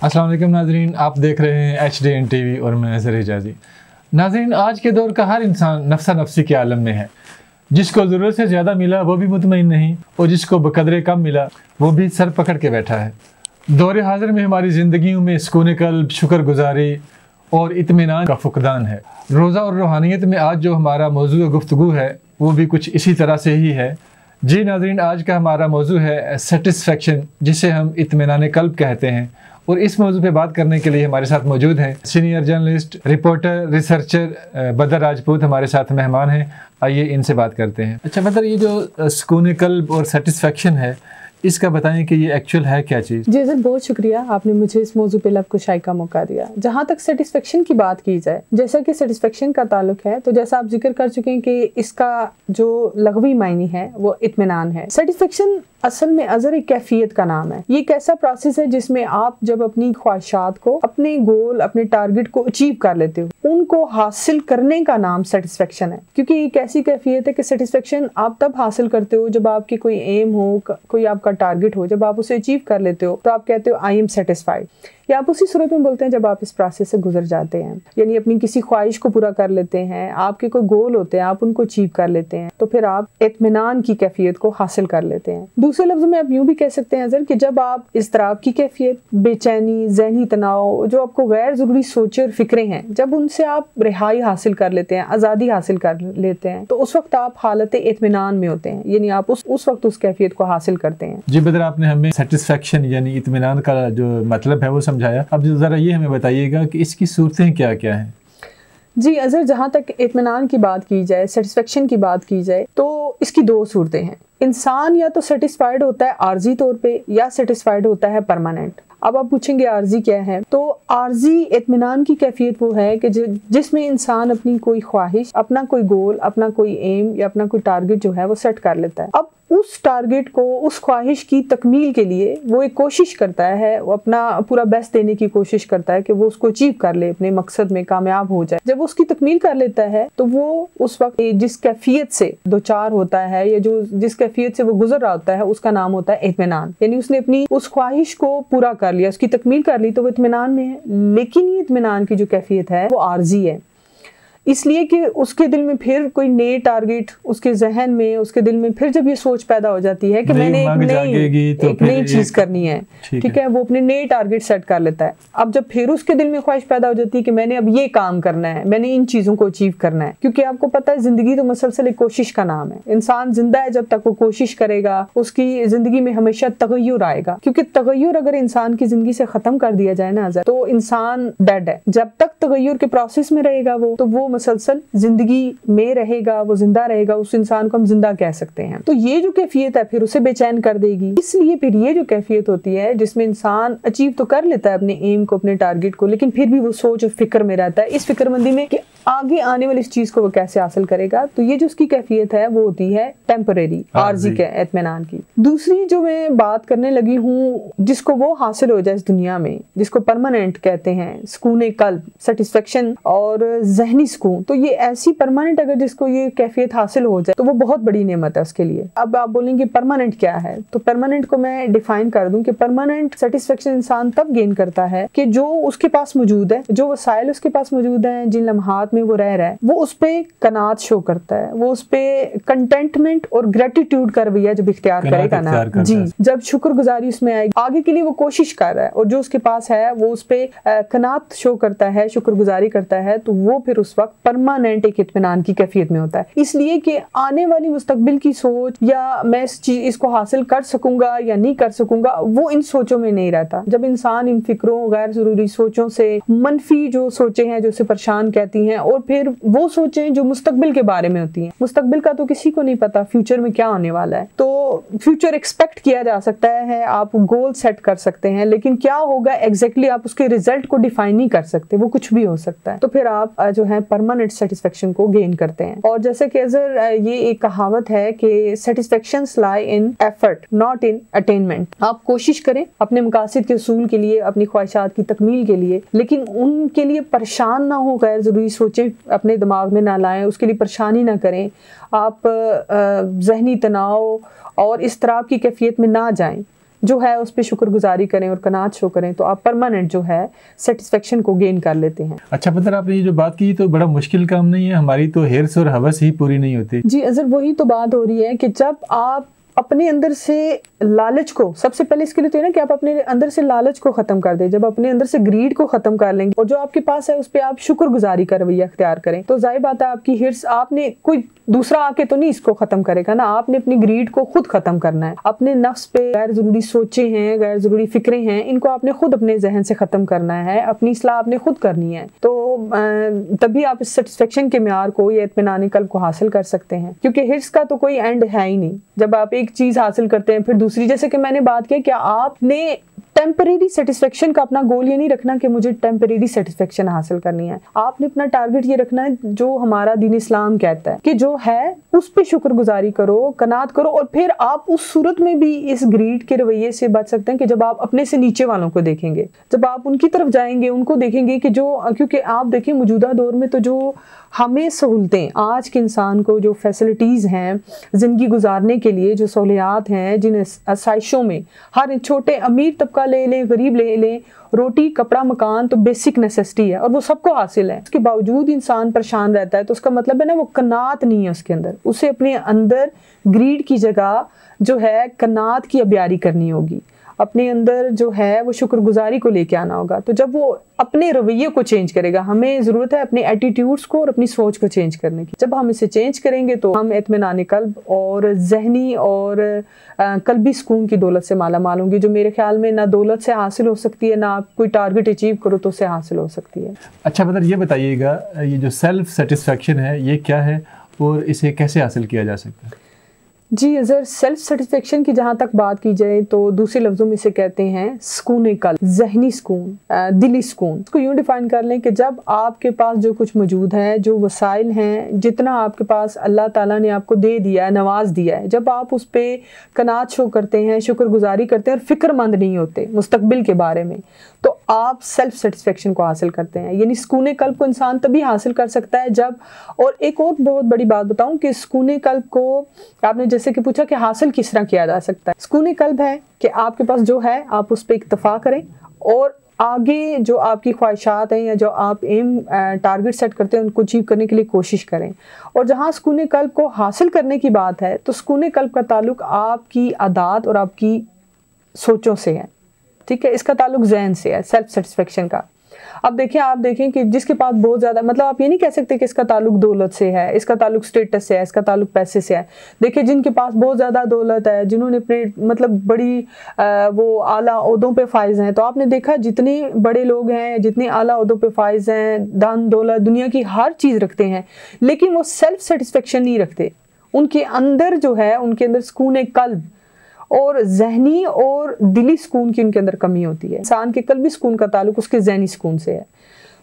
अस्सलाम वालेकुम नाज़रीन, आप देख रहे हैं HDN TV और मैं ज़र हिजाज़ी। नाज़रीन, आज के दौर का हर इंसान नफ्सा नफ्सी के आलम में है। जिसको ज़रूरत से ज़्यादा मिला वो भी मुतमईन नहीं, और जिसको बकदरे कम मिला वो भी सर पकड़ के बैठा है। दौर हाज़िर में हमारी ज़िंदगियों में सुकून क़ल्ब, शुक्रगुजारी और इत्मीनान का फुक़दान है। रोज़ा और रूहानियत में आज जो हमारा मौजू गुफ्तगू है वो भी कुछ इसी तरह से ही है। जी नाज़रीन, आज का हमारा मौजू है सेटिस्फेक्शन, जिसे हम इत्मीनान क़ल्ब कहते हैं। और इस मौजू पे बात करने के लिए हमारे साथ मौजूद हैं सीनियर जर्नलिस्ट, रिपोर्टर, रिसर्चर बदर राजपूत हमारे साथ मेहमान हैं। आइए इनसे बात करते हैं। अच्छा बदर, ये जो सुकून क़ल्ब और सेटिस्फेक्शन है, इसका बताएं कि ये एक्चुअल है क्या चीज़? जी सर, बहुत शुक्रिया, आपने मुझे इस मौजू पे लब कुशाई का मौका दिया। जहाँ तक सेटिस्फेक्शन की बात की जाए, जैसा कि सेटिस्फेक्शन का ताल्लुक है, तो जैसा आप जिक्र कर चुके हैं कि इसका जो लग़वी मायने है वो इत्मीनान है। सेटिस्फेक्शन असल में अज़र एक कैफियत का नाम है। ये एक ऐसा प्रोसेस है जिसमें आप जब अपनी ख्वाहिशात को, अपने गोल, अपने टारगेट को अचीव कर लेते हो, उनको हासिल करने का नाम सेटिस्फेक्शन है। क्योंकि एक ऐसी कैफियत है कि सेटिस्फेक्शन आप तब हासिल करते हो जब आपकी कोई एम हो, कोई आपका टारगेट हो, जब आप उसे अचीव कर लेते हो तो आप कहते हो आई एम सेटिस्फाइड। या आप उसी सूरत में बोलते हैं जब आप इस प्रोसेस से गुजर जाते हैं, यानी अपनी किसी ख्वाहिश को पूरा कर लेते हैं, आपके कोई गोल होते हैं, आप उनको अचीव कर लेते हैं, तो फिर आप इत्मीनान की कैफियत को हासिल कर लेते हैं। दूसरे लफ्ज़ों में आप यूँ भी कह सकते हैं अज़र कि जब आप इज़्तिराब की कैफियत, बेचैनी, ज़हनी तनाव, जो आपको गैर ज़रूरी सोचे और फिक्रें हैं, जब उनसे आप रिहाई हासिल कर लेते हैं, आज़ादी हासिल कर लेते हैं, तो उस वक्त आप हालत इत्मीनान में होते हैं, यानी आप उस वक्त उस कैफियत को हासिल करते हैं। जी बदर, आपने हमें सेटिस्फेक्शन यानी इत्मीनान का जो मतलब है वो समझाया। अब ज़रा ये हमें बताइएगा कि इसकी सूरतें क्या क्या हैं? जी अज़र, जहाँ तक इत्मीनान की बात की जाए, सेटिस्फेक्शन की बात की जाए, तो इसकी दो सूरतें हैं। इंसान या तो सेटिस्फाइड होता है आर्जी तौर पे, या सेटिस्फाइड होता है परमानेंट। अब आप पूछेंगे आर्जी क्या है, तो आर्जी इत्मीनान की कैफियत वो है कि जिसमें इंसान अपनी कोई ख्वाहिश, अपना कोई गोल, अपना कोई एम या अपना कोई टारगेट जो है वो सेट कर लेता है। अब उस टारगेट को, उस ख्वाहिश की तकमील के लिए वो एक कोशिश करता है, वो अपना पूरा बेस्ट देने की कोशिश करता है कि वो उसको अचीव कर ले, अपने मकसद में कामयाब हो जाए। जब वो उसकी तकमील कर लेता है तो वो उस वक्त जिस कैफियत से दो चार होता है या जिस कैफियत से वो गुजर रहा होता है, उसका नाम होता है इत्मीनान। यानी उसने अपनी उस ख्वाहिश को पूरा कर लिया, उसकी तकमील कर ली, तो वो इत्मीनान में है। लेकिन ये इत्मीनान की जो कैफियत है वो आर्जी है, इसलिए कि उसके दिल में फिर कोई नए टारगेट, उसके जहन में, उसके दिल में फिर जब ये सोच पैदा हो जाती है कि मैंने एक नई चीज़ करनी है, ठीक है, वो अपने नए टारगेट सेट कर लेता है। अब जब फिर उसके दिल में ख्वाहिश पैदा हो जाती है कि मैंने अब ये काम करना है, मैंने इन चीज़ों को अचीव करना है, क्योंकि आपको पता है ज़िंदगी तो मुसलसल एक कोशिश का नाम है। इंसान जिंदा है जब तक वो कोशिश करेगा, उसकी ज़िंदगी में हमेशा तगय्युर आएगा, क्योंकि तगय्युर अगर इंसान की ज़िंदगी से ख़त्म कर दिया जाए ना तो इंसान डेड है। जब तक तगय्युर के प्रोसेस में रहेगा वो, तो वो मुसलसल जिंदगी में रहेगा, वो जिंदा रहेगा, उस इंसान को हम जिंदा कह सकते हैं। तो ये जो कैफियत है फिर उसे बेचैन कर देगी। इसलिए फिर ये जो कैफियत होती है जिसमें इंसान अचीव तो कर लेता है अपने एम को, अपने टारगेट को, लेकिन फिर भी वो सोच और फिक्र में रहता है, इस फिक्रमंदी में कि आगे आने वाली इस चीज को वो कैसे हासिल करेगा। तो ये जो उसकी कैफियत है वो होती है टेम्परेरी, आर्जी के इत्मीनान की। दूसरी जो मैं बात करने लगी हूँ, जिसको वो हासिल हो जाए इस दुनिया में, जिसको परमानेंट कहते हैं, सुकून क़ल्ब, सेटिस्फेक्शन और ज़हनी सुकून, तो ये ऐसी परमानेंट अगर जिसको ये कैफियत हासिल हो जाए तो वो बहुत बड़ी नेमत है उसके लिए। अब आप बोलेंगे परमानेंट क्या है, तो परमानेंट को मैं डिफाइन कर दूं कि परमानेंट सेटिस्फेक्शन इंसान तब गेन करता है कि जो उसके पास मौजूद है, जो वसाइल उसके पास मौजूद है, जिन लम्हात में वो रह रहा है, वो उस पे कनात शो करता है, वो उस पे कंटेंटमेंट और ग्रेटिट्यूड का रवैया जब इख्तियार करेगा ना जी, जब शुक्रगुजारी उसमें आएगी, आगे के लिए वो कोशिश कर रहा है और जो उसके पास है वो उस पे कनात शो करता है, शुक्रगुजारी करता है, तो वो फिर उस वक्त परमानेंट एक इत्मीनान की कैफियत में होता है। इसलिए कि आने वाली मुस्तकबिल की सोच या मैं इसको हासिल कर सकूंगा या नहीं कर सकूंगा, वो इन सोचों में नहीं रहता। जब इंसान इन फिक्रों, गैर जरूरी सोचों से, मनफी जो सोचें हैं जो उसे परेशान कहती हैं, और फिर वो सोचें जो मुस्तकबिल के बारे में होती हैं। मुस्तकबिल का तो किसी को नहीं पता फ्यूचर में क्या होने वाला है, तो फ्यूचर एक्सपेक्ट किया जा सकता है, आप गोल सेट कर सकते हैं, लेकिन क्या होगा एग्जैक्टली आप उसके रिजल्ट को डिफाइन नहीं कर सकते, वो कुछ भी हो सकता है। तो फिर आप जो है परमानेंट सेटिस्फेक्शन को गेन करते हैं। और जैसे कि अज़र ये एक कहावत है कि satisfaction lie in effort not in attainment. आप कोशिश करें अपने मकासद के उसूल के लिए, अपनी ख्वाहिशात की तकमील के लिए, लेकिन उनके लिए परेशान ना हो, गैर ज़रूरी सोचें अपने दिमाग में ना लाएं, उसके लिए परेशानी ना करें, आप ज़हनी तनाव और इज़्तिराब की कैफियत में ना जाएं। जो है उस पर शुक्रगुजारी करें और कनात शो करें, तो आप परमानेंट जो है सेटिस्फेक्शन को गेन कर लेते हैं। अच्छा पता, आपने ये जो बात की तो बड़ा मुश्किल काम नहीं है, हमारी तो हिर्स और हवस ही पूरी नहीं होती। जी अजहर, वही तो बात हो रही है कि जब आप अपने अंदर से लालच को, सबसे पहले इसके लिए तो है ना कि आप अपने अंदर से लालच को खत्म कर दें। जब अपने अंदर से ग्रीड को खत्म कर लेंगे और जो आपके पास है उस पर आप शुक्रगुजारी का रवैया अख्तियार करें, तो जाहिर बात है आपकी हिर्स, आपने कोई दूसरा आके तो नहीं इसको खत्म करेगा ना, आपने अपनी ग्रीड को खुद खत्म करना है। अपने नफ्स पे गैर जरूरी सोचे हैं, गैर जरूरी फिक्रें हैं, इनको आपने खुद अपने जहन से खत्म करना है, अपनी इस्लाह आपने खुद करनी है। तो तभी आप इस सेटिस्फेक्शन के म्यार को या इत्मीनान कल्ब को हासिल कर सकते हैं, क्योंकि हिर्स का तो कोई एंड है ही नहीं। जब आप एक चीज हासिल करते हैं फिर दूसरी, जैसे कि मैंने बात की, क्या आपने टेम्परेरी सेटिस्फेक्शन का अपना गोल ये नहीं रखना कि मुझे टेम्परेरी सेटिस्फेक्शन हासिल करनी है। आपने अपना टारगेट ये रखना है जो हमारा दीन इस्लाम कहता है कि जो है उस पे शुक्रगुजारी करो, कनात करो, और फिर आप उस सूरत में भी इस ग्रीड के रवैये से बच सकते हैं कि जब आप अपने से नीचे वालों को देखेंगे, जब आप उनकी तरफ जाएंगे, उनको देखेंगे कि जो, क्योंकि आप देखिए मौजूदा दौर में तो जो हमें सहूलतें, आज के इंसान को जो फैसिलिटीज़ हैं ज़िंदगी गुजारने के लिए, जो सहूलियात हैं, जिन आसाइशों में हर छोटे अमीर तबका ले लें, गरीब ले लें, रोटी कपड़ा मकान तो बेसिक नेसेसिटी है और वो सबको हासिल है, उसके बावजूद इंसान परेशान रहता है, तो उसका मतलब है ना वो कनात नहीं है उसके अंदर। उसे अपने अंदर ग्रीड की जगह जो है कनात की अबियारी करनी होगी, अपने अंदर जो है वो शुक्रगुजारी को लेके आना होगा। तो जब वो अपने रवैये को चेंज करेगा, हमें ज़रूरत है अपने एटीट्यूड्स को और अपनी सोच को चेंज करने की। जब हम इसे चेंज करेंगे तो हम इत्मीनान कल्ब और जहनी और कल्बी सुकून की दौलत से माला माल होंगे, जो मेरे ख्याल में ना दौलत से हासिल हो सकती है, ना आप कोई टारगेट अचीव करो तो उससे हासिल हो सकती है। अच्छा मतलब ये बताइएगा, ये जो सेल्फ सेटिस्फेक्शन है ये क्या है और इसे कैसे हासिल किया जा सकता है? जी अजहर, सेल्फ सेटिस्फेक्शन की जहाँ तक बात की जाए तो दूसरे लफ्ज़ों में इसे कहते हैं सुकून कल्ब, जहनी सुकून, दिली सुकून। इसको यूँ डिफ़ाइन कर लें कि जब आपके पास जो कुछ मौजूद है, जो वसाइल हैं, जितना आपके पास अल्लाह ताला ने आपको दे दिया है, नवाज दिया है, जब आप उस पर कनात शो करते हैं, शुक्रगुजारी करते हैं और फ़िक्रमंद नहीं होते मुस्तकबिल के बारे में, तो आप सेल्फ सेटिस्फेक्शन को हासिल करते हैं। यानी सुकून कल्ब को इंसान तभी हासिल कर सकता है जब, और एक और बहुत बड़ी बात बताऊं कि सुकून कल्ब को आपने जैसे कि पूछा कि हासिल किस तरह किया जा सकता है। सुकून कल्ब है कि आपके पास जो है आप उस पर इक्तफा करें और आगे जो आपकी ख्वाहिशात हैं या जो आप एम टारगेट सेट करते हैं उनको अचीव करने के लिए कोशिश करें। और जहाँ सुकून कल्ब को हासिल करने की बात है तो सुकून कल्ब का ताल्लुक आपकी आदत और आपकी सोचों से है, ठीक है, इसका ताल्लुक जहन से है, सेल्फ सेटिस्फेक्शन का। अब देखिए, आप देखें कि जिसके पास बहुत ज़्यादा, मतलब आप ये नहीं कह सकते कि इसका ताल्लुक दौलत से है, इसका ताल्लुक स्टेटस से है, इसका ताल्लुक पैसे से है। देखिए जिनके पास बहुत ज़्यादा दौलत है, जिन्होंने अपने मतलब बड़ी वो आला ओहदों पे फाइज हैं, तो आपने देखा जितने बड़े लोग हैं, जितने आला ओहदों पे फाइज हैं, दान दौलत दुनिया की हर चीज़ रखते हैं, लेकिन वो सेल्फ सेटिस्फेक्शन नहीं रखते। उनके अंदर जो है, उनके अंदर सुकून कल्ब और जहनी और दिली सुकून की उनके अंदर कमी होती है। इंसान के कल्बी सुकून का ताल्लुक उसके जहनी सुकून से है।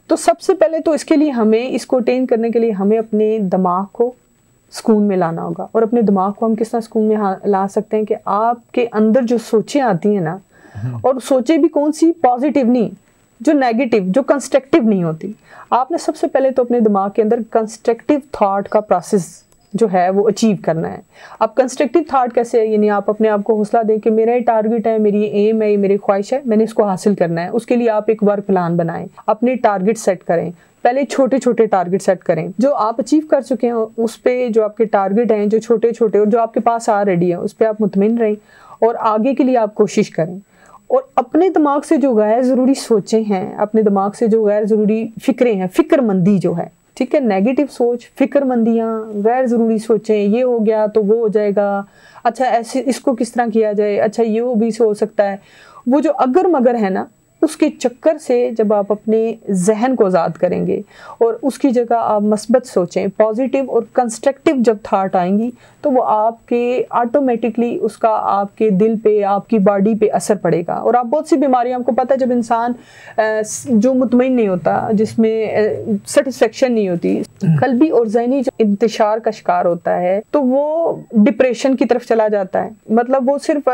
तो सबसे पहले तो इसके लिए हमें, इसको अटेन करने के लिए हमें अपने दिमाग को सुकून में लाना होगा। और अपने दिमाग को हम किस तरह सुकून में ला सकते हैं कि आपके अंदर जो सोचें आती हैं ना, और सोचें भी कौन सी, पॉजिटिव नहीं, जो नेगेटिव, जो कंस्ट्रक्टिव नहीं होती। आपने सबसे पहले तो अपने दिमाग के अंदर कंस्ट्रक्टिव थॉट का प्रोसेस जो है वो अचीव करना है। अब कंस्ट्रक्टिव थॉट कैसे है, यानी आप अपने आप को हौसला दें कि मेरा ये टारगेट है, मेरी एम है, मेरी ख्वाहिश है, मैंने इसको हासिल करना है। उसके लिए आप एक वर्क प्लान बनाएं, अपने टारगेट सेट करें। पहले छोटे छोटे टारगेट सेट करें, जो आप अचीव कर चुके हैं उस पे, जो आपके टारगेट हैं जो छोटे छोटे और जो आपके पास ऑलरेडी है उस पर आप मुतमिन रहें और आगे के लिए आप कोशिश करें। और अपने दिमाग से जो गैर ज़रूरी सोचें हैं, अपने दिमाग से जो गैर ज़रूरी फ़िक्रें हैं, फ़िक्रमंदी जो है, ठीक है, नेगेटिव सोच, फिक्रमंदियाँ, गैर ज़रूरी सोचें, ये हो गया तो वो हो जाएगा, अच्छा ऐसे इसको किस तरह किया जाए, अच्छा ये वो भी हो सकता है, वो जो अगर मगर है ना, उसके चक्कर से जब आप अपने जहन को आज़ाद करेंगे और उसकी जगह आप मस्बत सोचें, पॉजिटिव और कंस्ट्रक्टिव जब थाट आएंगी, तो वो आपके ऑटोमेटिकली उसका आपके दिल पे, आपकी बॉडी पे असर पड़ेगा। और आप बहुत सी बीमारियां, आपको पता है जब इंसान जो मुतमईन नहीं होता, जिसमें सेटिस्फेक्शन नहीं होती, कल्बी और ज़हनी जो इंतशार का शिकार होता है, तो वो डिप्रेशन की तरफ चला जाता है। मतलब वो सिर्फ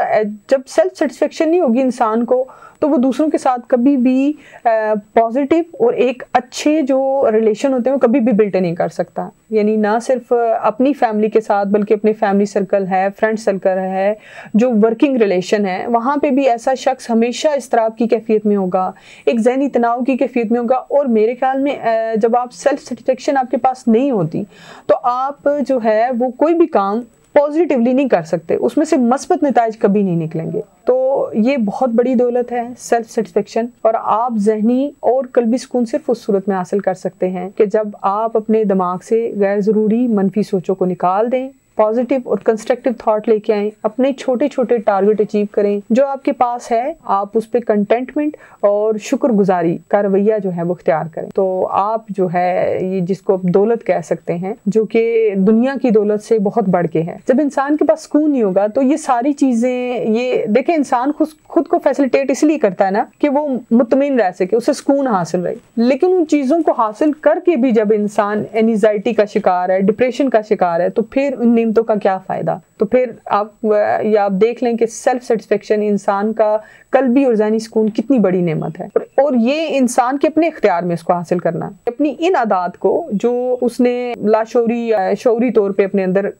जब सेल्फ सेटिस्फेक्शन नहीं होगी इंसान को, तो तो वो दूसरों के साथ कभी भी पॉजिटिव और एक अच्छे जो रिलेशन होते हैं वो कभी भी बिल्ट नहीं कर सकता। यानी ना सिर्फ अपनी फैमिली के साथ बल्कि अपने फैमिली सर्कल है, फ्रेंड सर्कल है, जो वर्किंग रिलेशन है, वहाँ पे भी ऐसा शख्स हमेशा इस्तराब की कैफियत में होगा, एक ज़हनी तनाव की कैफियत में होगा। और मेरे ख्याल में जब आप सेल्फ सेटिस्फेक्शन आपके पास नहीं होती तो आप जो है वो कोई भी काम पॉजिटिवली नहीं कर सकते, उसमें से मस्बत नताइज कभी नहीं निकलेंगे। तो ये बहुत बड़ी दौलत है सेल्फ सेटिस्फेक्शन, और आप जहनी और कल्बी सुकून सिर्फ उस सूरत में हासिल कर सकते हैं कि जब आप अपने दिमाग से गैर ज़रूरी मनफी सोचों को निकाल दें, पॉजिटिव और कंस्ट्रक्टिव थॉट लेके आएं, अपने छोटे छोटे टारगेट अचीव करें, जो आपके पास है आप उस पर कंटेंटमेंट और शुक्रगुजारी का रवैया जो है वो इख्तियार करें। तो आप जो है ये जिसको दौलत कह सकते हैं, जो कि दुनिया की दौलत से बहुत बढ़ के है। जब इंसान के पास सुकून नहीं होगा तो ये सारी चीज़ें, ये देखें इंसान खुद को फैसिलिटेट इसलिए करता है ना कि वो मुतमईन रह सके, उसे सुकून हासिल रहे। लेकिन उन चीज़ों को हासिल करके भी जब इंसान एंजाइटी का शिकार है, डिप्रेशन का शिकार है, तो फिर उन नेमतों का क्या फ़ायदा। तो फिर आप देख लें कि सेल्फ सेटिस्फेक्शन इंसान का कल्बी और ज़हनी सुकून कितनी बड़ी नेमत है, और ये इंसान के अपने इख्तियार में इसको हासिल करना है। अपनी इन आदात को जो उसने लाशौरी शौरी तौर पे अपने अंदर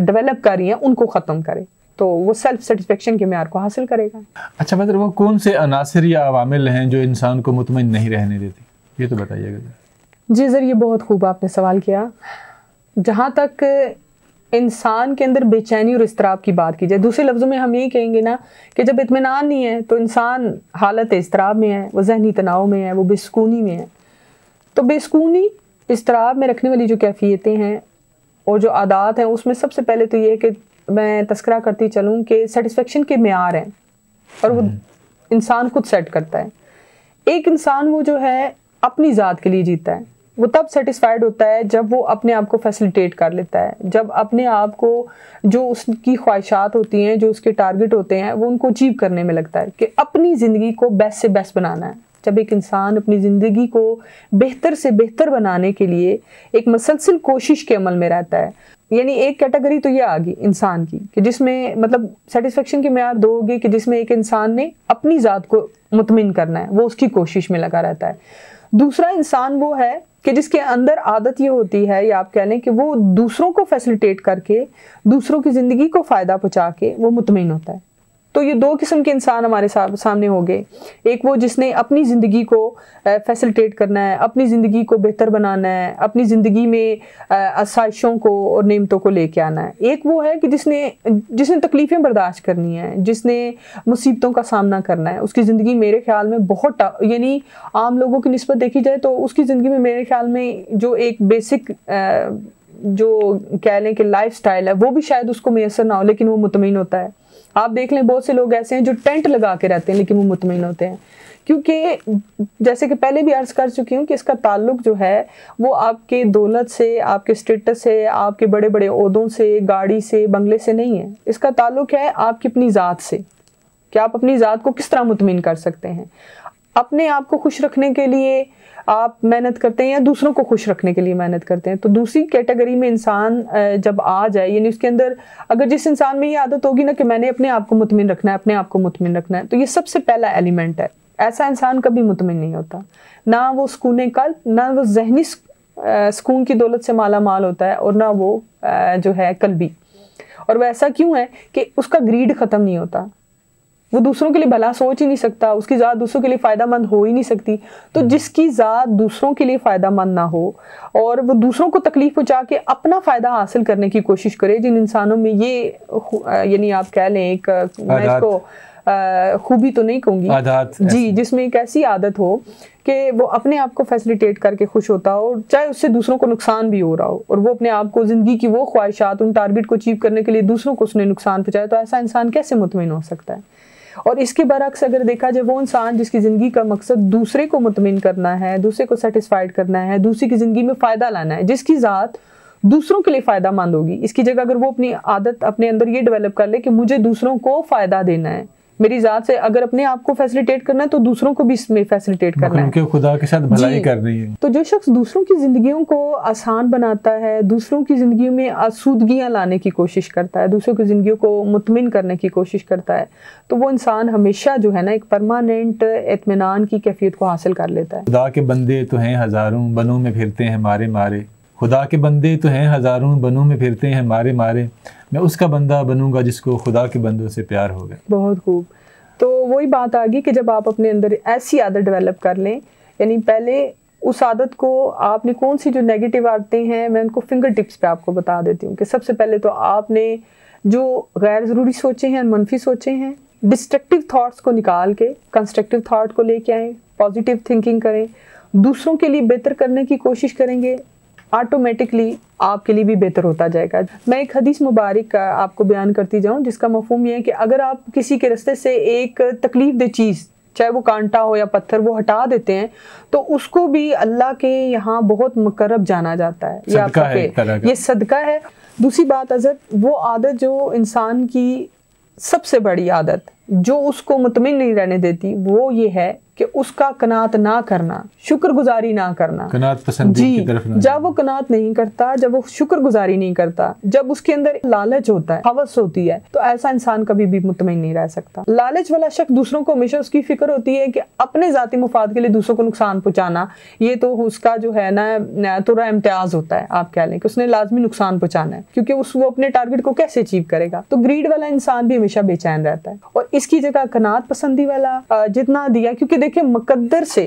डेवलप कर रही हैं उनको ख़त्म करे, तो वो सेल्फ सेटिस्फेक्शन के मेयार को हासिल करेगा। अच्छा, मतलब वो कौन से अनासर या अवामिल हैं जो इंसान को मुतमईन नहीं रहने देती, ये तो बताइएगा। जी सर, ये बहुत खूब आपने सवाल किया। जहाँ तक इंसान के अंदर बेचैनी और इस्तराब की बात की जाए, दूसरे लफ्ज़ों में हम ये कहेंगे ना कि जब इत्मीनान नहीं है तो इंसान हालत इस्तराब में है, वो जहनी तनाव में है, वो बेसुकूनी में है। तो बेसुकूनी इस्तराब में रखने वाली जो कैफियतें हैं और जो आदात हैं, उसमें सबसे पहले तो ये है कि मैं तस्करा करती चलूँ कि सेटिस्फेक्शन के मेयार हैं और वो इंसान खुद सेट करता है। एक इंसान वो जो है अपनी ज़ात के लिए जीता है, वो तब सेटिस्फाइड होता है जब वो अपने आप को फैसिलिटेट कर लेता है, जब अपने आप को जो उसकी ख्वाहिशात होती हैं, जो उसके टारगेट होते हैं, वो उनको अचीव करने में लगता है कि अपनी ज़िंदगी को बेस्ट से बेस्ट बनाना है। जब एक इंसान अपनी ज़िंदगी को बेहतर से बेहतर बनाने के लिए एक मुसलसल कोशिश के अमल में रहता है, यानी एक कैटेगरी तो ये आ गई इंसान की कि जिसमें मतलब सेटिस्फेक्शन के मेयार दो होंगे कि जिसमें एक इंसान ने अपनी ज़ात को मुतमिन करना है, वो उसकी कोशिश में लगा रहता है। दूसरा इंसान वो है कि जिसके अंदर आदत ये होती है, या आप कह लें कि वो दूसरों को फैसिलिटेट करके, दूसरों की ज़िंदगी को फ़ायदा पहुँचा के वो मुतमिन होता है। तो ये दो किस्म के इंसान हमारे सामने हो गए। एक वो जिसने अपनी ज़िंदगी को फैसिलिटेट करना है, अपनी ज़िंदगी को बेहतर बनाना है, अपनी ज़िंदगी में आसाइशों को और नेमतों को लेके आना है। एक वो है कि जिसने तकलीफ़ें बर्दाश्त करनी है, जिसने मुसीबतों का सामना करना है। उसकी ज़िंदगी मेरे ख्याल में बहुत यानी आम लोगों की निस्बत देखी जाए तो उसकी ज़िंदगी में मेरे ख्याल में जो एक बेसिक जो कह लें कि लाइफ स्टाइल है वो भी शायद उसको मैसर ना हो, लेकिन वो मुतमईन होता है। आप देख लें बहुत से लोग ऐसे हैं जो टेंट लगा के रहते हैं लेकिन वो मुतमईन होते हैं, क्योंकि जैसे कि पहले भी अर्ज़ कर चुकी हूँ कि इसका ताल्लुक जो है वो आपके दौलत से, आपके स्टेटस से, आपके बड़े बड़े ओहदों से, गाड़ी से, बंगले से नहीं है। इसका ताल्लुक है आपकी अपनी ज़ात से कि आप अपनी ज़ात को किस तरह मुतमईन कर सकते हैं। अपने आप को खुश रखने के लिए आप मेहनत करते हैं या दूसरों को खुश रखने के लिए मेहनत करते हैं। तो दूसरी कैटेगरी में इंसान जब आ जाए, यानी उसके अंदर अगर जिस इंसान में ये आदत होगी ना कि मैंने अपने आप को मुतमिन रखना है, अपने आप को मुतमिन रखना है, तो ये सबसे पहला एलिमेंट है। ऐसा इंसान कभी मुतमिन नहीं होता, ना वो सुकून कल्ब, ना वो जहनी सुकून की दौलत से माला माल होता है, और ना वो जो है कल्बी। और वह ऐसा क्यों है कि उसका ग्रीड ख़त्म नहीं होता, वो दूसरों के लिए भला सोच ही नहीं सकता, उसकी ज़ात दूसरों के लिए फ़ायदामंद हो ही नहीं सकती। तो जिसकी ज़ात दूसरों के लिए फ़ायदामंद ना हो और वो दूसरों को तकलीफ़ पहुँचा के अपना फ़ायदा हासिल करने की कोशिश करे, जिन इंसानों में ये यानी आप कह लें एक, मैं इसको खूबी तो नहीं कहूँगी जी, जिसमें एक ऐसी आदत हो कि वो अपने आप को फैसिलिटेट करके खुश होता हो, चाहे उससे दूसरों को नुकसान भी हो रहा हो, और वो अपने आप को ज़िंदगी की वो ख्वाहिशात, उन टारगेट को अचीव करने के लिए दूसरों को उसने नुकसान पहुँचाया, तो ऐसा इंसान कैसे मुतमिन हो सकता है। और इसके बरअक्स अगर देखा जाए, वो इंसान जिसकी ज़िंदगी का मकसद दूसरे को मुतमिन करना है, दूसरे को सेटिस्फाइड करना है, दूसरे की ज़िंदगी में फ़ायदा लाना है, जिसकी ज़ात दूसरों के लिए फ़ायदा मंद होगी, इसकी जगह अगर वो अपनी आदत अपने अंदर ये डेवलप कर ले कि मुझे दूसरों को फ़ायदा देना है, मेरी ज़ात से अगर अपने आप को फैसिलिटेट करना है तो दूसरों को भी इसमें फैसिलिटेट करना है, उनके खुदा के साथ भलाई करनी है। तो जो शख्स दूसरों की ज़िंदगियों को आसान बनाता है, दूसरों की ज़िंदगी में आसूदगियाँ लाने की कोशिश करता है, दूसरों की ज़िंदगियों को मुतमिन करने की कोशिश करता है, तो वो इंसान हमेशा जो है ना एक परमानेंट इत्मीनान की कैफियत को हासिल कर लेता है। खुदा के बंदे तो हैं हज़ारों, बनों में फिरते हैं मारे मारे। खुदा के बंदे तो हैं हज़ारों, बनों में फिरते हैं मारे मारे। मैं उसका बंदा बनूंगा जिसको खुदा के बंदों से प्यार होगा। बहुत खूब। तो वही बात आ गई कि जब आप अपने अंदर ऐसी आदत डेवलप कर लें, यानी पहले उस आदत को आपने कौन सी जो नेगेटिव आदतें हैं मैं उनको फिंगर टिप्स पे आपको बता देती हूँ कि सबसे पहले तो आपने जो गैर ज़रूरी सोचे हैं, मनफी सोचे हैं, डिस्ट्रक्टिव थॉट्स को निकाल के कंस्ट्रक्टिव थॉट को लेके आएँ, पॉजिटिव थिंकिंग करें, दूसरों के लिए बेहतर करने की कोशिश करेंगे, ऑटोमेटिकली आपके लिए भी बेहतर होता जाएगा। मैं एक हदीस मुबारक का आपको बयान करती जाऊं जिसका मफहूम ये है कि अगर आप किसी के रास्ते से एक तकलीफ दे चीज़, चाहे वो कांटा हो या पत्थर, वो हटा देते हैं तो उसको भी अल्लाह के यहाँ बहुत मुकर्रब जाना जाता है। ये सदका है। दूसरी बात अज़र, वो आदत जो इंसान की सबसे बड़ी आदत जो उसको मुतमिन नहीं रहने देती वो ये है कि उसका कनात ना करना, शुक्रगुजारी ना करना, कनात पसंदी की तरफ ना। जब वो कनात नहीं करता, जब वो शुक्रगुजारी नहीं करता, जब उसके अंदर लालच होता है, हवस होती है, तो ऐसा इंसान कभी भी मुतमिन नहीं रह सकता। लालच वाला शख्स दूसरों को हमेशा उसकी फिक्र होती है कि अपने जाती मुफाद के लिए दूसरों को नुकसान पहुंचाना, ये तो उसका जो है ना तुरा इम्तियाज होता है। आप कह लें कि उसने लाजमी नुकसान पहुंचाना है क्योंकि वो अपने टारगेट को कैसे अचीव करेगा। तो ग्रीड वाला इंसान भी हमेशा बेचैन रहता है और इसकी जगह कनात पसंदी वाला जितना दिया, क्योंकि देखिए मुकद्दर से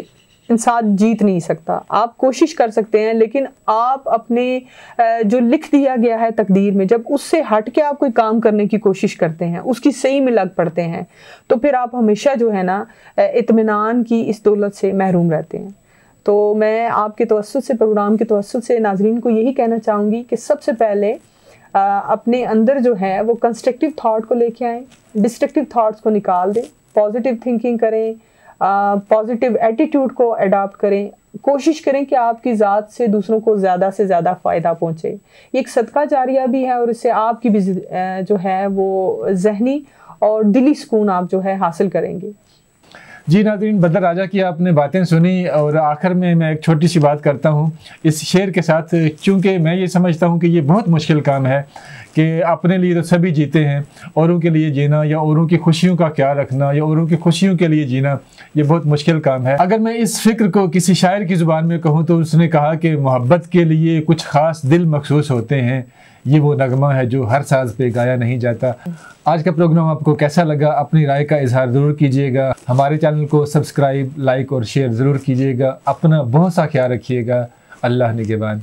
इंसान जीत नहीं सकता। आप कोशिश कर सकते हैं लेकिन आप अपने जो लिख दिया गया है तकदीर में, जब उससे हट के आप कोई काम करने की कोशिश करते हैं, उसकी सही में लग पड़ते हैं, तो फिर आप हमेशा जो है ना इत्मीनान की इस दौलत से महरूम रहते हैं। तो मैं आपके तवस्सुत से, प्रोग्राम के तवस्सुत से नाज़रीन को यही कहना चाहूँगी कि सबसे पहले अपने अंदर जो है वो कंस्ट्रक्टिव थॉट को लेके आएँ, डिस्ट्रक्टिव थॉट्स को निकाल दें, पॉजिटिव थिंकिंग करें, पॉजिटिव एटीट्यूड को अडॉप्ट करें, कोशिश करें कि आपकी ज़ात से दूसरों को ज़्यादा से ज़्यादा फ़ायदा पहुँचे। ये एक सदका जारिया भी है और इससे आपकी भी जो है वो ज़हनी और दिली सुकून आप जो है हासिल करेंगे। जी नाज़रीन, बदर राजा की आपने बातें सुनी और आखिर में मैं एक छोटी सी बात करता हूँ इस शेर के साथ, क्योंकि मैं ये समझता हूँ कि ये बहुत मुश्किल काम है कि अपने लिए तो सभी जीते हैं, औरों के लिए जीना या औरों की खुशियों का ख्याल रखना या औरों की खुशियों के लिए जीना ये बहुत मुश्किल काम है। अगर मैं इस फ़िक्र को किसी शायर की ज़ुबान में कहूँ तो उसने कहा कि मोहब्बत के लिए कुछ ख़ास दिल मखसूस होते हैं, ये वो नगमा है जो हर साज पे गाया नहीं जाता। आज का प्रोग्राम आपको कैसा लगा? अपनी राय का इजहार ज़रूर कीजिएगा। हमारे चैनल को सब्सक्राइब, लाइक और शेयर ज़रूर कीजिएगा। अपना बहुत सा ख्याल रखिएगा। अल्लाह निगहबान।